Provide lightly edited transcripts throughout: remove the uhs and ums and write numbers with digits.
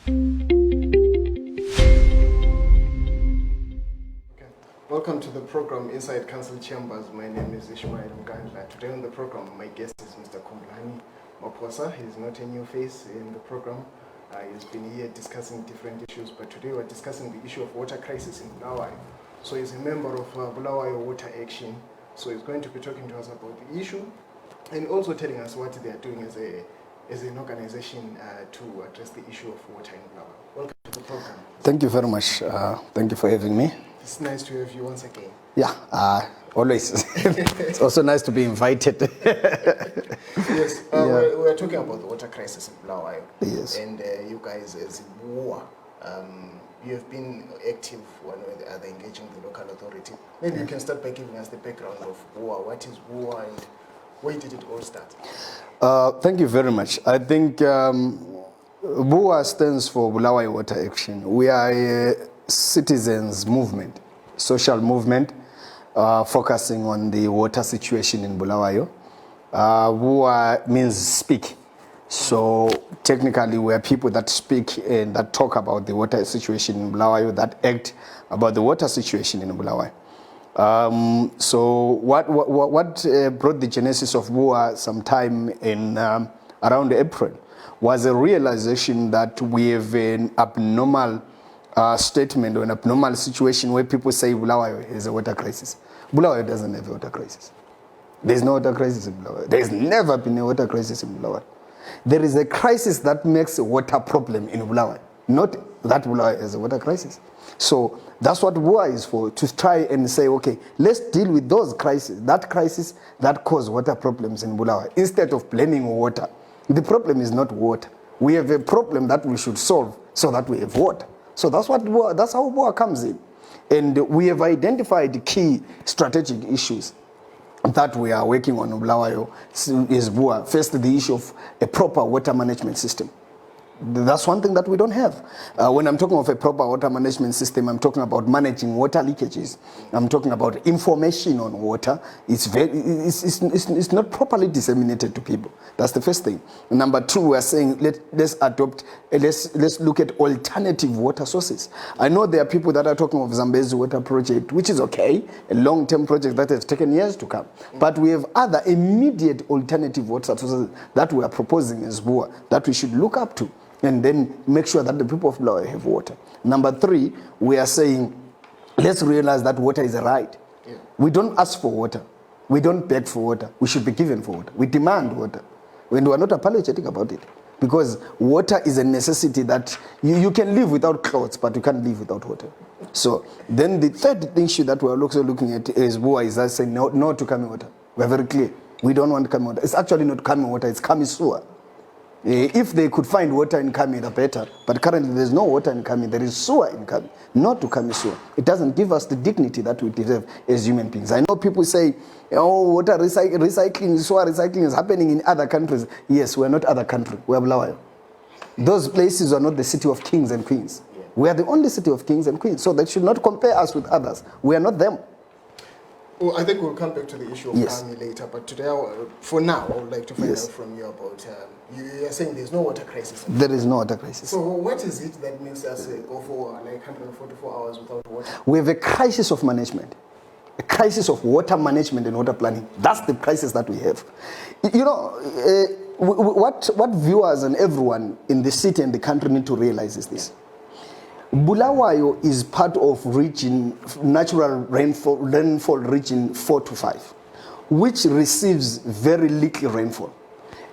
Welcome to the program Inside Council Chambers. My name is Ishmael Mgandla. Today on the program, my guest is Mr. Khumbulani Maphosa. He's not a new face in the program. He's been here discussing different issues, but today we're discussing the issue of water crisis in Bulawayo. So he's a member of Bulawayo Water Action. So he's going to be talking to us about the issue and also telling us what they are doing as an organization to address the issue of water in Bulawayo. Welcome to the program. Thank you very much. Thank you for having me. It's nice to have you once again. Yeah, always. It's also nice to be invited. Yes, we're talking about the water crisis in Bulawayo. Yes. And you guys as BUWA, you have been active one way or the other engaging the local authority. Maybe you can start by giving us the background of BUWA. What is BUWA and where did it all start? Thank you very much. I think BUWA stands for Bulawayo Water Action. We are a citizens movement, social movement, focusing on the water situation in Bulawayo. BUWA means speak. So technically we are people that speak and that talk about the water situation in Bulawayo, that act about the water situation in Bulawayo. So what brought the genesis of BUWA sometime in around April was a realization that we have an abnormal statement or an abnormal situation where people say Bulawayo is a water crisis. Bulawayo doesn't have a water crisis. There's no water crisis in Bulawayo. There's never been a water crisis in Bulawayo. There is a crisis that makes a water problem in Bulawayo, not that Bulawayo has a water crisis. So that's what BUWA is for, to try and say, okay, let's deal with those crises that cause water problems in Bulawayo, instead of blaming water. The problem is not water. We have a problem that we should solve so that we have water. So that's how BUWA comes in. And we have identified the key strategic issues that we are working on in Bulawayo is BUWA. First, the issue of a proper water management system. That's one thing that we don't have. When I'm talking of a proper water management system, I'm talking about managing water leakages. I'm talking about information on water. It's not properly disseminated to people. That's the first thing. Number two, we're saying let's look at alternative water sources. I know there are people that are talking of Zambezi water project, which is okay, a long-term project that has taken years to come. But we have other immediate alternative water sources that we are proposing as BUWA that we should look up to, and then make sure that the people of Bulawayo have water. Number three, we are saying, let's realize that water is a right. Yeah. We don't ask for water. We don't beg for water. We should be given for water. We demand water. And we are not apologetic about it. Because water is a necessity that you can live without clothes, but you can't live without water. So then the third issue that we're also looking at is BUWA is that saying no to coming water. We're very clear. We don't want coming water. It's actually not coming water, it's coming sewer. If they could find water in Kami, the better. But currently there's no water in Kami. There is sewer in Kami, not to Kami sewer. It doesn't give us the dignity that we deserve as human beings. I know people say, oh, water recycling, sewer recycling is happening in other countries. Yes, we're not other country. We're Bulawayo. Those places are not the city of kings and queens. We are the only city of kings and queens. So they should not compare us with others. We are not them. Well, I think we'll come back to the issue of Kami later, but today, for now, I would like to find out from you about, you are saying there's no water crisis. There is no water crisis. So what is it that makes us go for like 144 hours without water? We have a crisis of management, a crisis of water management and water planning. That's the crisis that we have. You know, what viewers and everyone in the city and the country need to realize is this. Bulawayo is part of natural rainfall region 4 to 5, which receives very little rainfall.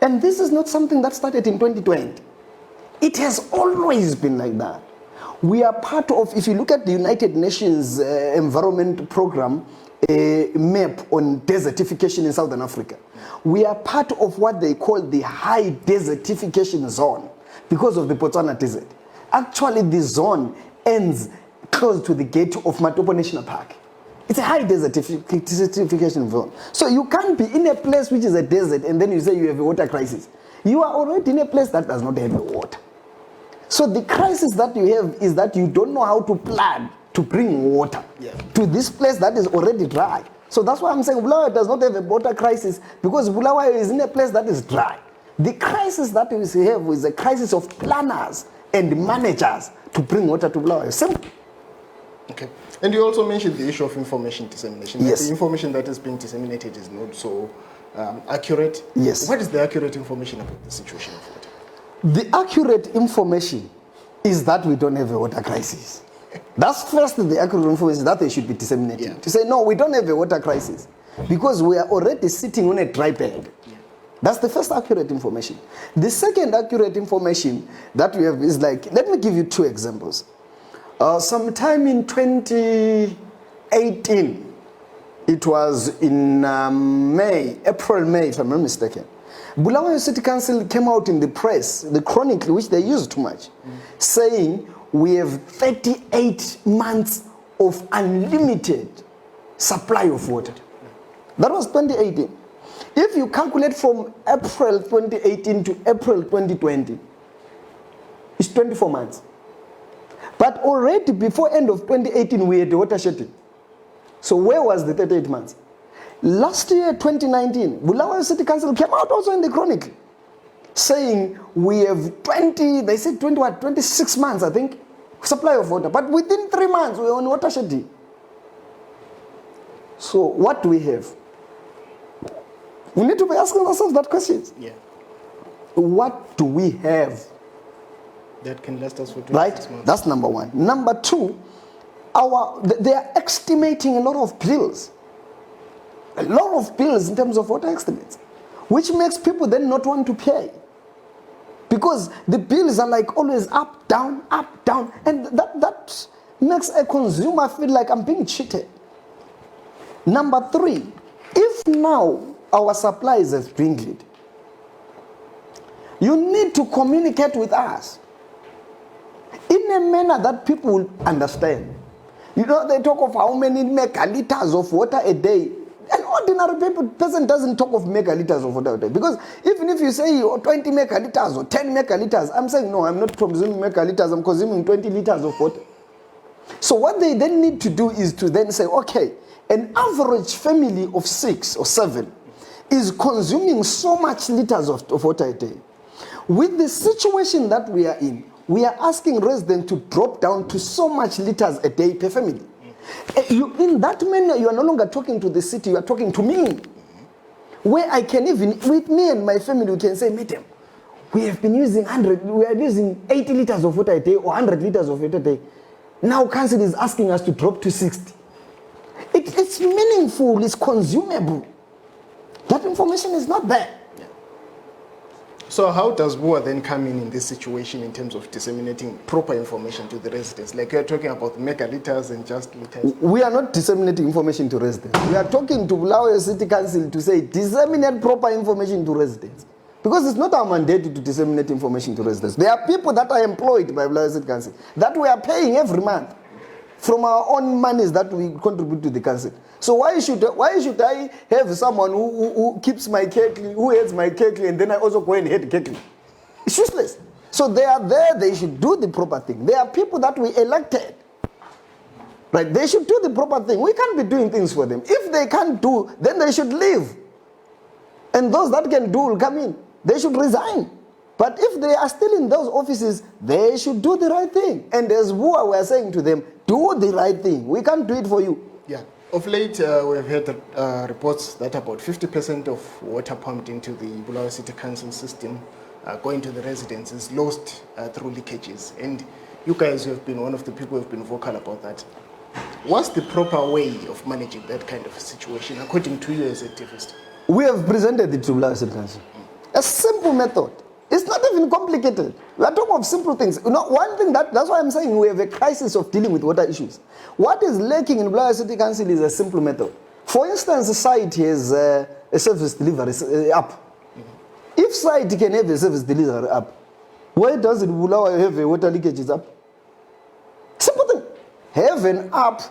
And this is not something that started in 2020. It has always been like that. We are part of, if you look at the United Nations Environment Program, a map on desertification in Southern Africa, we are part of what they call the high desertification zone because of the Botswana Desert. Actually, the zone ends close to the gate of Matopo National Park. It's a high desertification zone. So you can't be in a place which is a desert and then you say you have a water crisis. You are already in a place that does not have water. So the crisis that you have is that you don't know how to plan to bring water to this place that is already dry. So that's why I'm saying Bulawayo does not have a water crisis, because Bulawayo is in a place that is dry. The crisis that we have is a crisis of planners and managers to bring water to Bulawayo. Simple. Okay. And you also mentioned the issue of information dissemination. Yes. The information that is being disseminated is not so accurate. Yes. What is the accurate information about the situation of water? The accurate information is that we don't have a water crisis. That's first the accurate information that they should be disseminating. Yeah. To say, no, we don't have a water crisis because we are already sitting on a dry bed. Yeah. That's the first accurate information. The second accurate information that we have is like, let me give you two examples. Sometime in 2018, it was in April, May, if I'm not mistaken, Bulawayo City Council came out in the press, the chronicle, which they use too much, saying we have 38 months of unlimited supply of water. That was 2018. If you calculate from April 2018 to April 2020, it's 24 months. But already before end of 2018, we had the water shedding. So where was the 38 months? Last year, 2019, Bulawayo City Council came out also in the chronicle saying we have 26 months, I think, supply of water. But within 3 months, we're on water shedding. So what do we have? We need to be asking ourselves that question. Yeah. What do we have? That can last us for 26 Right? months. That's number one. Number two, they are estimating a lot of bills. A lot of bills in terms of water estimates, which makes people then not want to pay. Because the bills are like always up, down, and that makes a consumer feel like I'm being cheated. Number three, if now our supplies has dwindled, you need to communicate with us in a manner that people will understand. You know, they talk of how many megaliters of water a day. An ordinary person doesn't talk of megaliters of water a day. Because even if you say 20 megaliters or 10 megaliters, I'm saying, no, I'm not consuming megaliters, I'm consuming 20 liters of water. So what they then need to do is to then say, okay, an average family of 6 or 7 is consuming so much liters of water a day. With the situation that we are in, we are asking residents to drop down to so much liters a day per family. In that manner, you are no longer talking to the city, you are talking to me. Where I can even, with me and my family, we can say, madam, we have been using 80 liters of water a day or 100 liters of water a day. Now council is asking us to drop to 60. It's meaningful, it's consumable. That information is not there. So how does BUWA then come in this situation in terms of disseminating proper information to the residents? Like you're talking about megaliters and just liters. We are not disseminating information to residents. We are talking to Bulawayo City Council to say disseminate proper information to residents. Because it's not our mandate to disseminate information to residents. There are people that are employed by Bulawayo City Council that we are paying every month from our own monies that we contribute to the council. So why should I have someone who keeps my cake, who heads my cake, and then I also go and head cake? It's useless. So they are there, they should do the proper thing. There are people that we elected. Right? They should do the proper thing. We can't be doing things for them. If they can't do, then they should leave. And those that can do will come in. They should resign. But if they are still in those offices, they should do the right thing. And as BUWA, we are saying to them, do the right thing. We can't do it for you. Yeah. Of late, we have heard reports that about 50% of water pumped into the Bulawayo City Council system going to the residents is lost through leakages. And you guys have been one of the people who have been vocal about that. What's the proper way of managing that kind of situation, according to you as a activist? We have presented it to Bulawayo City Council. A simple method. It's not even complicated. We are talking of simple things. You know, one thing that's why I'm saying we have a crisis of dealing with water issues. What is lacking in Bulawayo City Council is a simple method. For instance, the site has a service delivery app. If site can have a service delivery app, why doesn't Bulawayo have a water leakages app? Simple thing. Have an app,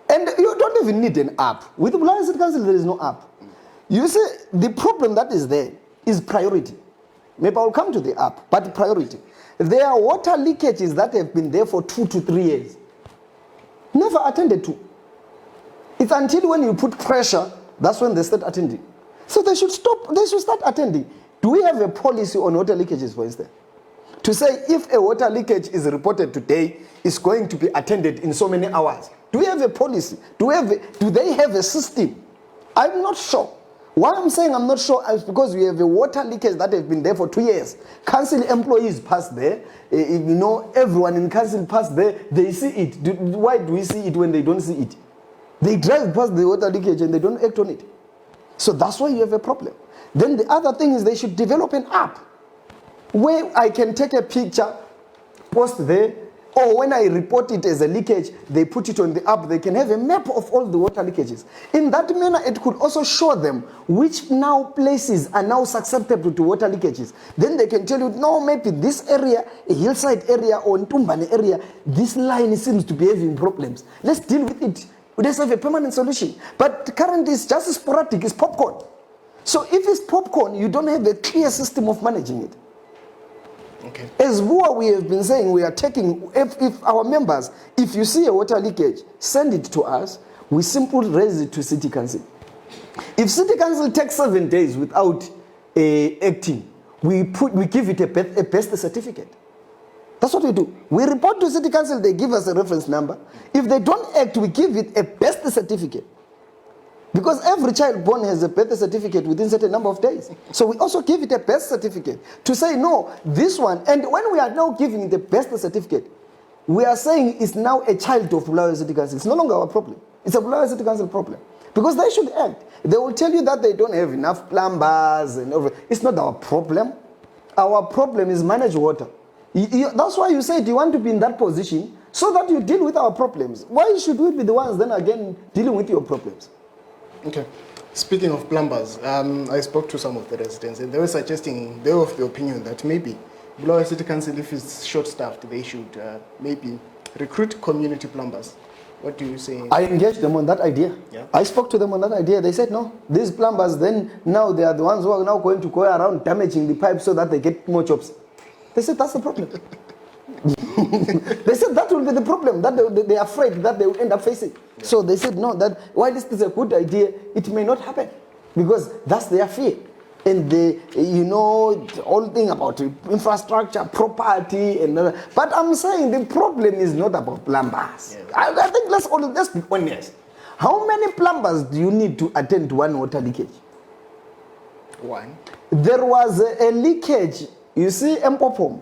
and you don't even need an app. With Bulawayo City Council, there is no app. You see, the problem that is there is priority. Maybe I'll come to the app, but priority. There are water leakages that have been there for 2 to 3 years. Never attended to. It's until when you put pressure, that's when they start attending. So they should stop, they should start attending. Do we have a policy on water leakages, for instance? to say if a water leakage is reported today, it's going to be attended in so many hours. Do we have a policy? Do they have a system? I'm not sure. Why I'm saying I'm not sure is because we have a water leakage that has been there for 2 years. Council employees pass there. Everyone in council pass there. They see it. Why do we see it when they don't see it? They drive past the water leakage and they don't act on it. So that's why you have a problem. Then the other thing is they should develop an app where I can take a picture, post there, or when I report it as a leakage, they put it on the app. They can have a map of all the water leakages. In that manner, it could also show them which now places are now susceptible to water leakages. Then they can tell you, no, maybe this area, a hillside area or Ntumbane area, this line seems to be having problems. Let's deal with it. Let's have a permanent solution. But currently, it's just sporadic. It's popcorn. So if it's popcorn, you don't have a clear system of managing it. Okay. As BUWA, we have been saying, we are taking, if our members, if you see a water leakage, send it to us, we simply raise it to City Council. If City Council takes 7 days without acting, we give it a best certificate. That's what we do. We report to City Council, they give us a reference number. If they don't act, we give it a best certificate. Because every child born has a birth certificate within a certain number of days. So we also give it a birth certificate to say, no, this one. And when we are now giving the birth certificate, we are saying it's now a child of Bulawayo City Council. It's no longer our problem. It's a Bulawayo City Council problem. Because they should act. They will tell you that they don't have enough plumbers and everything. It's not our problem. Our problem is manage water. That's why you said you want to be in that position so that you deal with our problems. Why should we be the ones then again dealing with your problems? Okay. Speaking of plumbers, I spoke to some of the residents and they were suggesting, they were of the opinion that maybe Bulawayo City Council, if it's short-staffed, they should maybe recruit community plumbers. What do you say? I engaged them on that idea. Yeah. I spoke to them on that idea. They said, no, these plumbers then, now they are the ones who are now going to go around damaging the pipes so that they get more jobs. They said, that's the problem. They said that will be the problem, that they are afraid that they will end up facing. Yeah. So they said, no, that while this is a good idea, it may not happen because that's their fear. And the whole thing about infrastructure, property, and but I'm saying the problem is not about plumbers. Yeah. I think let's be honest. How many plumbers do you need to attend to one water leakage? One. There was a leakage, you see, Mpopom,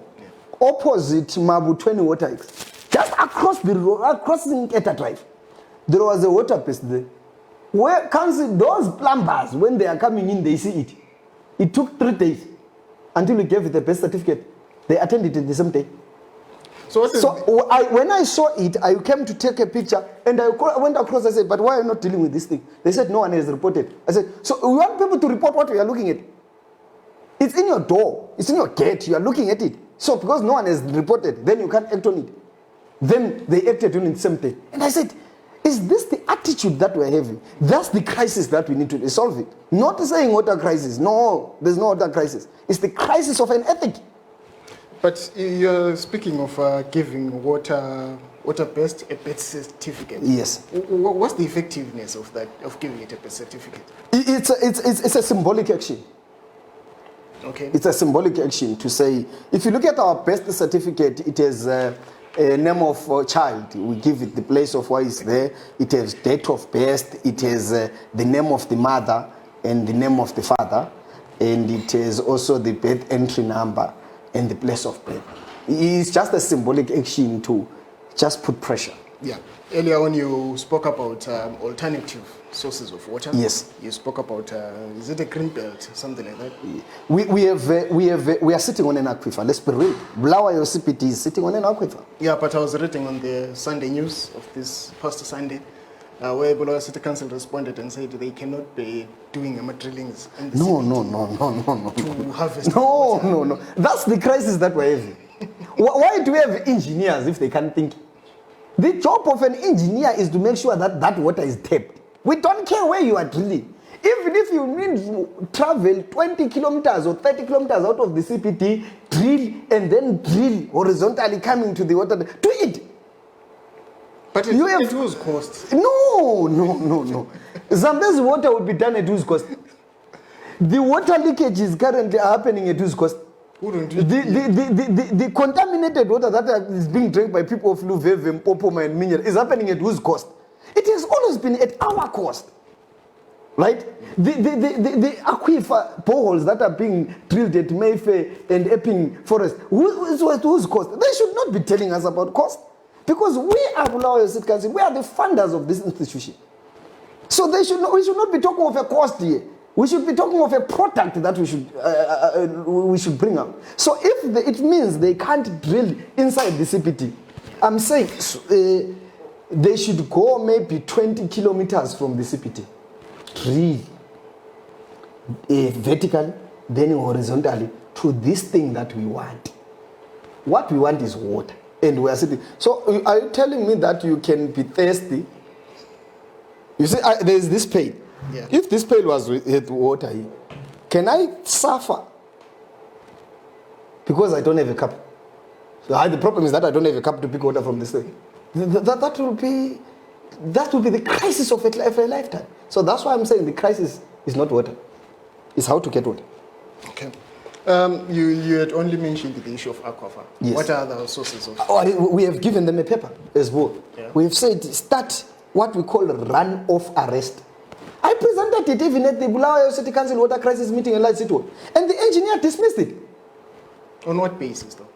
opposite Mabutweni Water Action, just across the road, across the Nketa Drive. There was a water pest there. Where council, those plumbers, when they are coming in, they see it. It took 3 days until we gave it the best certificate. They attended it the same day. So when I saw it, I came to take a picture and I went across. I said, but why are you not dealing with this thing? They said, no one has reported. I said, so we want people to report what we are looking at. It's in your door. It's in your gate. You are looking at it. So because no one has reported, then you can't act on it. Then they acted on it the same day. And I said, is this the attitude that we're having? That's the crisis that we need to resolve it. Not saying water crisis. No, there's no water crisis. It's the crisis of an ethic. But you're speaking of giving water-based a birth certificate. Yes. What's the effectiveness of that, of giving it a birth certificate? It's a symbolic action. Okay. It's a symbolic action to say, if you look at our birth certificate, it has a name of a child. We give it the place of why it's there. It has date of birth. It has the name of the mother and the name of the father. And it has also the birth entry number and the place of birth. It's just a symbolic action to just put pressure. Yeah. Earlier on you spoke about alternative sources of water. Yes. You spoke about, is it a green belt, something like that? We are sitting on an aquifer. Let's be real. Bulawayo CPT is sitting on an aquifer. Yeah, but I was reading on the Sunday news of this past Sunday, where Bulawayo City Council responded and said they cannot be doing drillings in the No. to harvest No, water. no. That's the crisis that we're having. Why do we have engineers if they can't think? The job of an engineer is to make sure that that water is tapped. We don't care where you are drilling. Even if you need to travel 20 kilometers or 30 kilometers out of the CPT, drill and then drill horizontally coming to the water, do it. But it was cost. No. Zambezi's water would be done at whose cost? The water leakage is currently happening at whose cost? Wouldn't you? The contaminated water that is being drank by people of Luveve, Popoma and Minyara is happening at whose cost? It has always been at our cost. Right? The aquifer boreholes that are being drilled at Mayfair and Epping Forest, whose cost? They should not be telling us about cost. Because we are Bulawayo City Council, we are the funders of this institution. So we should not be talking of a cost here. We should be talking of a product that we should bring up. So if it means they can't drill inside the CPT, I'm saying they should go maybe 20 kilometers from the CPT. Drill vertically, then horizontally to this thing that we want. What we want is water. And we are sitting. So are you telling me that you can be thirsty? You see, there is this pail. Yeah. If this pail was with water here, can I suffer? Because I don't have a cup. So the problem is that I don't have a cup to pick water from this thing. That will be the crisis of a lifetime. So that's why I'm saying the crisis is not water. It's how to get water. Okay. You had only mentioned the issue of aquifer. Yes. What are the sources of? We have given them a paper as well. Yeah. We have said start what we call run-off arrest. I presented it even at the Bulawayo City Council Water Crisis meeting in Light City Hall, and the engineer dismissed it. On what basis, though?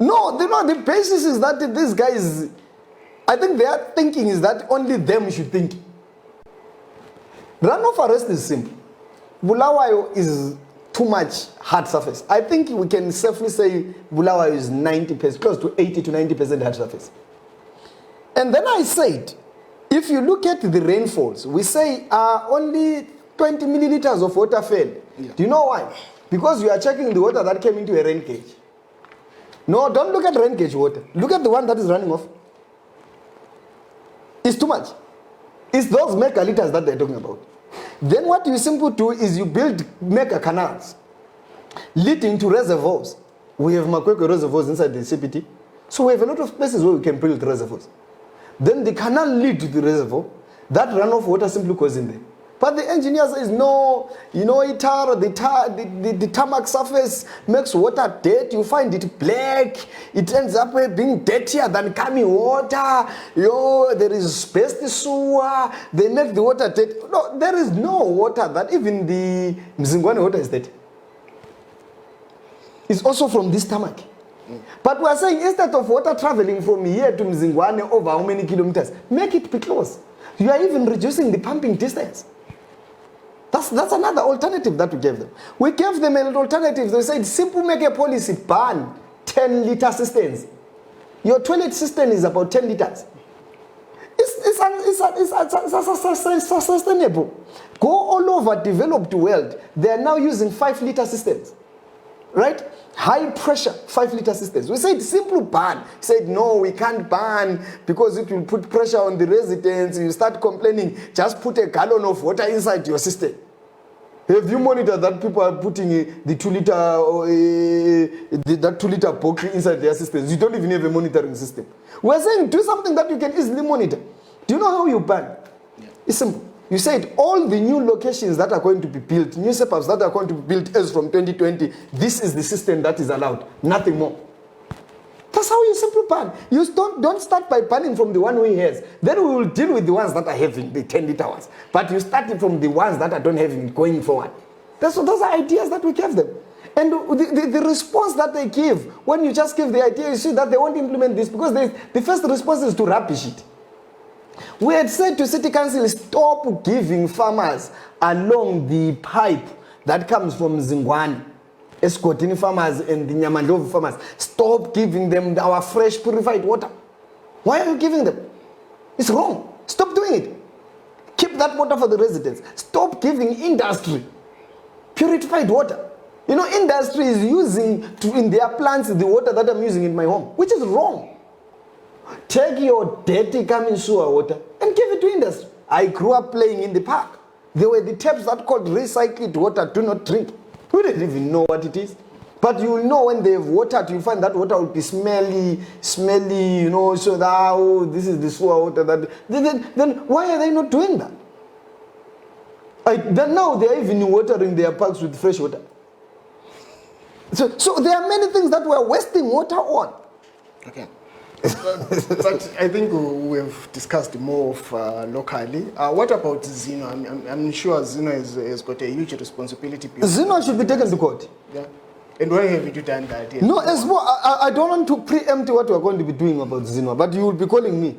No, the basis is that these guys, I think their thinking is that only them should think. Run-off arrest is simple. Bulawayo is too much hard surface. I think we can safely say Bulawayo is 90%, close to 80 to 90% hard surface. And then I said, if you look at the rainfalls, we say only 20 milliliters of water fell. Yeah. Do you know why? Because you are checking the water that came into a rain gauge. No, don't look at rain gauge water. Look at the one that is running off. It's too much. It's those megaliters that they're talking about. Then what you simply do is you build mega canals leading to reservoirs. We have Makwekwe reservoirs inside the CPT. So we have a lot of places where we can build reservoirs. Then the canal leads to the reservoir. That runoff water simply goes in there. But the engineer says, no, the tarmac surface makes water dirty. You find it black. It ends up being dirtier than coming water. There is space sewer. They make the water dirty. No, there is no water that even the Mzingwane water is dirty. It's also from this tarmac. But we are saying instead of water traveling from here to Mzingwane over how many kilometers, make it be close. You are even reducing the pumping distance. That's another alternative that we gave them. We gave them an alternative. They said, simple make a policy, ban 10-liter cisterns. Your toilet cistern is about 10 liters. It's sustainable. Go all over developed world. They are now using 5-liter cisterns. Right? High pressure 5-liter cisterns. We said simple ban. Said no, we can't ban because it will put pressure on the residents. You start complaining. Just put a gallon of water inside your system. Have you monitored that people are putting the 2-liter that 2-liter box inside their systems? You don't even have a monitoring system. We're saying do something that you can easily monitor. Do you know how you ban? Yeah. It's simple. You said all the new locations that are going to be built, new suburbs that are going to be built as from 2020, this is the system that is allowed, nothing more. That's how you simply ban. You don't start by banning from the one who has. Then we will deal with the ones that are having the 10-liter ones. But you start from the ones that are don't having going forward. Those are ideas that we gave them. And the response that they give, when you just give the idea, you see that they won't implement this because the first response is to rubbish it. We had said to City Council, stop giving farmers along the pipe that comes from Zingwane, escorting farmers and the Nyamandlovu farmers. Stop giving them our fresh purified water. Why are you giving them? It's wrong. Stop doing it. Keep that water for the residents. Stop giving industry purified water. Industry is using in their plants the water that I'm using in my home, which is wrong. Take your dirty coming sewer water and give it to industry. I grew up playing in the park. There were the taps that called recycled water, do not drink. We didn't even know what it is. But you will know when they have water, you find that water will be smelly, so that, this is the sewer water. Then why are they not doing that? Then now they are even watering their parks with fresh water. So there are many things that we're wasting water on. Okay. But I think we've discussed more of locally. What about Zino? I'm sure Zino has got a huge responsibility. Zino should be taken to court. Yeah. And why haven't you done that yet? No, I don't want to preempt what we're going to be doing about Zino, but you will be calling me.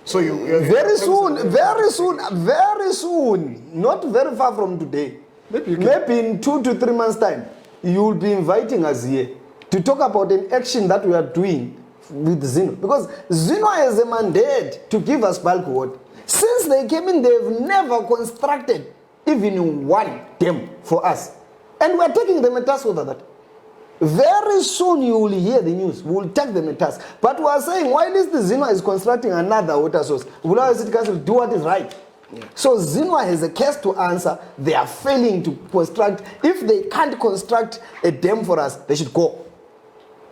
So very soon, not very far from today, maybe in 2 to 3 months' time, you will be inviting us here to talk about an action that we are doing with Zino, because Zino has a mandate to give us bulk water. Since they came in, they've never constructed even one dam for us, and we're taking them a task over that. Very soon you will hear the news. We will take them a task. But we are saying, while the Zino is constructing another water source, Bulawayo City Council do what is right. Yeah. So Zino has a case to answer. They are failing to construct. If they can't construct a dam for us, they should go.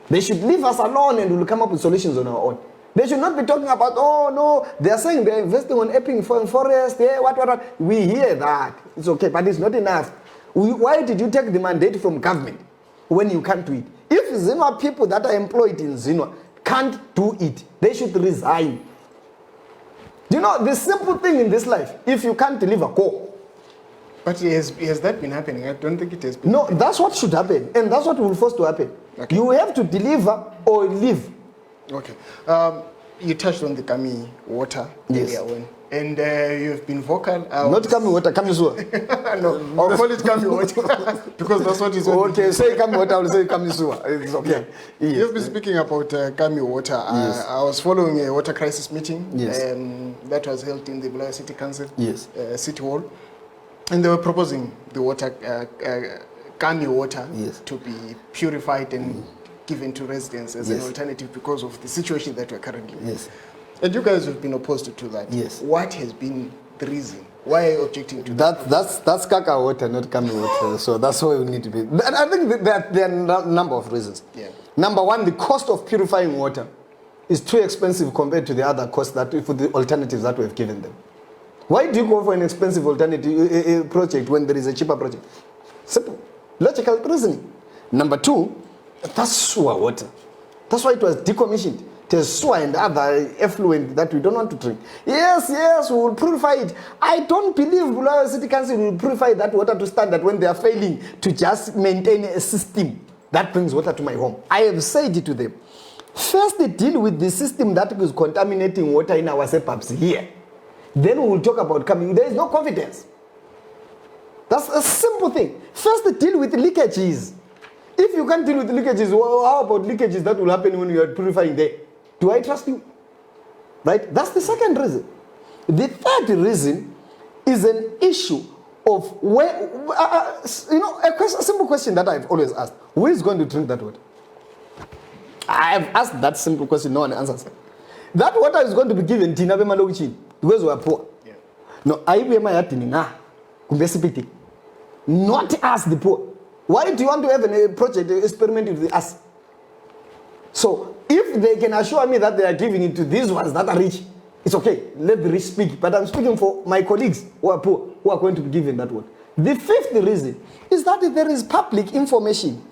They should leave us alone and we'll come up with solutions on our own. They should not be talking about, oh no, they are saying they're investing on Epping Forest, yeah, what. We hear that. It's okay, but it's not enough. Why did you take the mandate from government when you can't do it? If Zino people that are employed in Zino can't do it, they should resign. Do you know the simple thing in this life? If you can't deliver, go. But has that been happening? I don't think it has been. No, that's what should happen, and that's what will force to happen. Okay. You have to deliver or leave. Okay. You touched on the Kami water area when, and you've been vocal. Not Kami water, Kami Sua. No, I'll call it Kami water because that's what is. Okay, say Kami water, I will say Kami Sua. It's okay. Yeah. Yes. You've been speaking about Kami water. Yes. I was following a water crisis meeting. Yes. That was held in the Bulawayo City Council. Yes. City Hall, and they were proposing the water, Kami water, yes, to be purified and given to residents as an alternative because of the situation that we're currently in. Yes. And you guys have been opposed to that. Yes. What has been the reason? Why are you objecting to that? That's Kaka water, not Kami water. So that's why we need to be. And I think that there are a number of reasons. Yeah. Number one, the cost of purifying water is too expensive compared to the other costs that for the alternatives that we have given them. Why do you go for an expensive alternative project when there is a cheaper project? Simple. Logical reasoning. Number two, that's sewer water. That's why it was decommissioned. There's sewer and other effluent that we don't want to drink. Yes, we will purify it. I don't believe Bulawayo City Council will purify that water to standard when they are failing to just maintain a system that brings water to my home. I have said it to them. First, they deal with the system that is contaminating water in our suburbs here. Then we will talk about coming. There is no confidence. That's a simple thing. First, they deal with leakages. If you can't deal with leakages, well, how about leakages that will happen when you are purifying there? Do I trust you? Right? That's the second reason. The third reason is an issue of where, a simple question that I've always asked. Who is going to drink that water? I have asked that simple question, no one answers. That water is going to be given to Nabe Malochin because we are poor. Yeah. No, I be my not us the poor. Why do you want to have a project experiment with us? So if they can assure me that they are giving it to these ones that are rich, it's okay. Let the rich speak. But I'm speaking for my colleagues who are poor, who are going to be given that one. The fifth reason is that there is public information.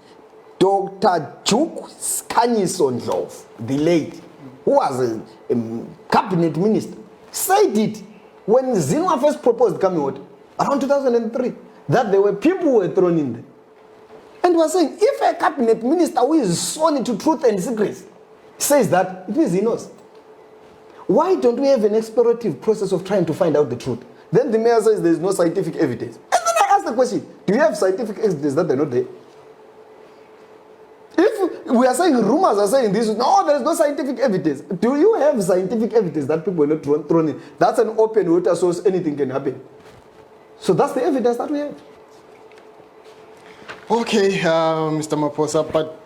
Dr. Juk Skanyison Love, the late, who was a cabinet minister, said it when Zino first proposed Kami water around 2003, that there were people who were thrown in there. And we are saying, if a cabinet minister who is sworn to truth and secrets says that, it means he knows. Why don't we have an explorative process of trying to find out the truth? Then the mayor says there is no scientific evidence. And then I ask the question, do you have scientific evidence that they're not there? If we are saying rumors are saying this, no, there is no scientific evidence. Do you have scientific evidence that people were not thrown in? That's an open water source, anything can happen. So that's the evidence that we have. Okay, Mr. Maphosa, but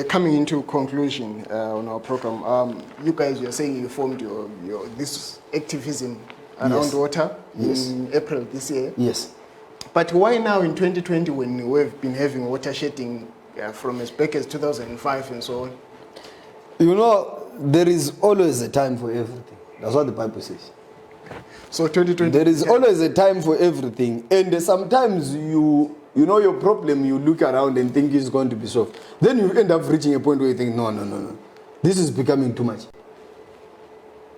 coming into conclusion on our program, you guys were saying you formed your this activism around water in April this year. Yes. But why now in 2020 when we've been having water shedding from as back as 2005 and so on? You know, there is always a time for everything. That's what the Bible says. So 2020. There is always a time for everything, and sometimes you you know your problem, you look around and think it's going to be solved. Then you end up reaching a point where you think, no. This is becoming too much.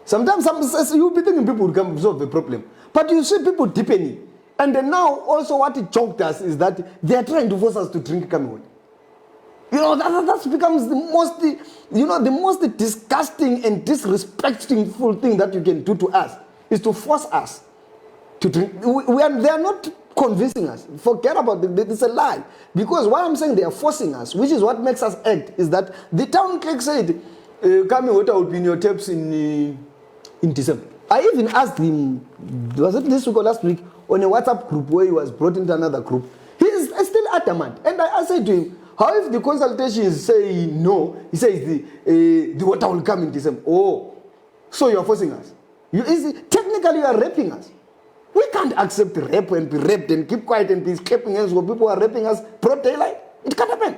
Sometimes you'll be thinking people will come solve the problem. But you see people deepening. And then now also what it choked us is that they are trying to force us to drink Kami water. You know, that becomes the most disgusting and disrespectful thing that you can do to us is to force us to drink. They are not convincing us. Forget about it. It's a lie. Because why I'm saying they are forcing us, which is what makes us act, is that the town clerk said, Kami water will be in your taps in December. I even asked him, was it this week or last week, on a WhatsApp group where he was brought into another group. He is still adamant. And I said to him, how if the consultations say no? He says the water will come in December. Oh, so you are forcing us. Technically, you are raping us. We can't accept rape and be raped and keep quiet and be clapping hands when people are raping us broad daylight. It can't happen.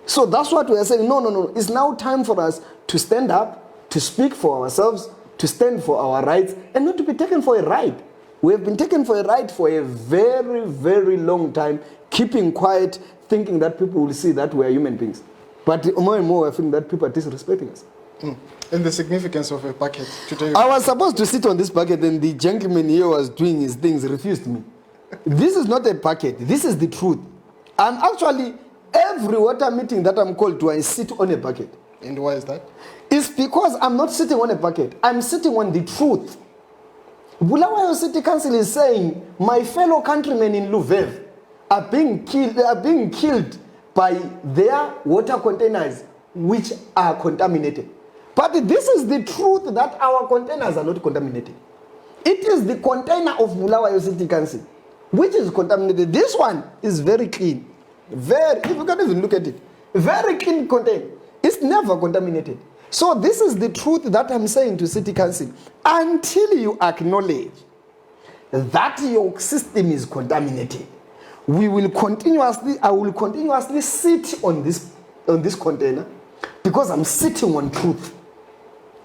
So that's what we are saying. No. It's now time for us to stand up, to speak for ourselves, to stand for our rights, and not to be taken for a ride. We have been taken for a ride for a very, very long time, keeping quiet, thinking that people will see that we are human beings. But more and more, I think that people are disrespecting us. And the significance of a bucket. I was supposed to sit on this bucket, and the gentleman here was doing his things, refused me. This is not a bucket. This is the truth. And actually, every water meeting that I'm called to, I sit on a bucket. And why is that? It's because I'm not sitting on a bucket. I'm sitting on the truth. Bulawayo City Council is saying my fellow countrymen in Luvev are being killed by their water containers which are contaminated. But this is the truth, that our containers are not contaminated. It is the container of Bulawayo City Council which is contaminated. This one is very clean. If you can even look at it. Very clean container. It's never contaminated. So this is the truth that I'm saying to City Council. Until you acknowledge that your system is contaminated, I will continuously sit on this container because I'm sitting on truth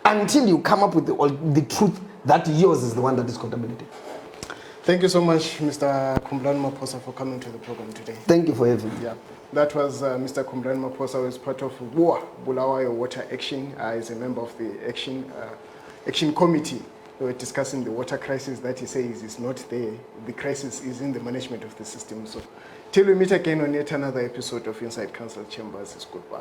until you come up with the truth that yours is the one that is contaminated. Thank you so much, Mr. Khumbulani Maphosa, for coming to the program today. Thank you for having me. Yeah, that was Mr. Khumbulani Maphosa, who is part of BUWA, Bulawayo Water Action. Is a member of the Action Committee. We were discussing the water crisis that he says is not there. The crisis is in the management of the system. So, till we meet again on yet another episode of Inside Council Chambers, it's goodbye.